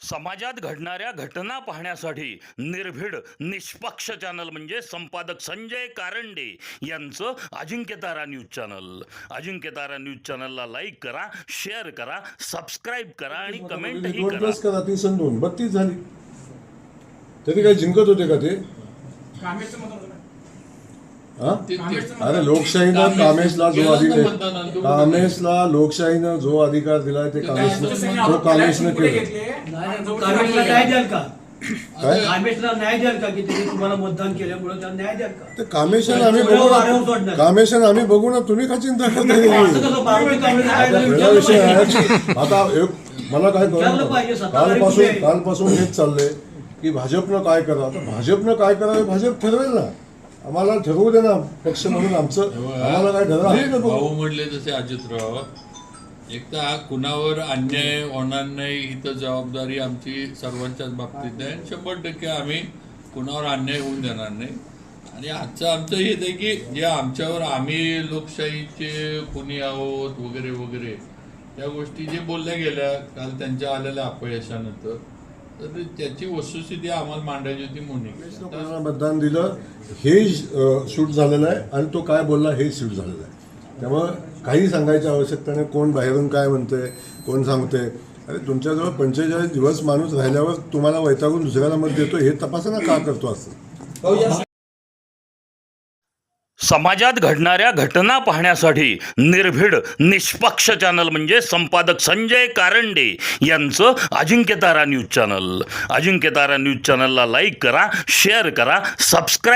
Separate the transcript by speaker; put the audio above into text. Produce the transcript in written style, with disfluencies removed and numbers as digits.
Speaker 1: समाजात घडणाऱ्या घटना पाहण्यासाठी निर्भीड निष्पक्ष चॅनल म्हणजे संपादक संजय कारंडे यांचं Ajinkyatara news channel. Ajinkyatara news चॅनलला लाईक करा, शेअर करा, सबस्क्राईब करा आणि कमेंटही करा.
Speaker 2: प्लस करा. 32 झाली तरी काय जिंकत होते का ते? अरे लोकशाहीनं कामेशला लोकशाहीनं जो अधिकार दिलाय ते कामेशनं केलं.
Speaker 3: कामेशला न्याय द्याल का की त्यांनी तुम्हाला मतदान केल्यामुळे त्याला न्याय द्याल का?
Speaker 2: ते कामेशन आम्ही बघू ना. तुम्ही का चिंता करता? विषय आहे. आता मला काय कळलं, कालपासून हेच चाललंय की भाजपनं काय करा. तर भाजपनं काय करावं भाजप ठरवेल ना. आम्हाला ठरवू दे ना पक्ष म्हणून. आम्हाला काय ठरवलं
Speaker 4: भाऊ म्हणले तसे अजितराव, एक तर हा कुणावर अन्याय होणार नाही इथं जबाबदारी आमची सर्वांच्याच बाबतीत आहे. 100% आम्ही कुणावर अन्याय होऊन देणार नाही. आणि आमचं हेच आहे की जे आमच्यावर आम्ही लोकशाहीचे कुणी आहोत वगैरे वगैरे त्या गोष्टी जे बोलल्या गेल्या काल त्यांच्या आलेल्या अपयशानंतर, तर त्याची वस्तुस्थिती आम्हाला मांडायची होती. म्हणून
Speaker 2: मतदान दिलं हे शूट झालेलं आहे आणि तो काय बोलला हे शूट झालेलं आहे. त्यामुळं काही सांगायची आवश्यकता नाही. कोण बाहेरून काय म्हणते, कोण सांगते. अरे तुमच्याजवळ 45 दिवस माणूस राहिल्यावर तुम्हाला वैतागून दुसऱ्याला मत देतो हे तपासा ना का करतो असं.
Speaker 1: समाजात घडणाऱ्या घटना पाहण्यासाठी निर्भीड निष्पक्ष चॅनल म्हणजे संपादक संजय कारंडे यांचं Ajinkyatara news channel. Ajinkyatara news चॅनलला लाईक करा, शेअर करा, सबस्क्राईब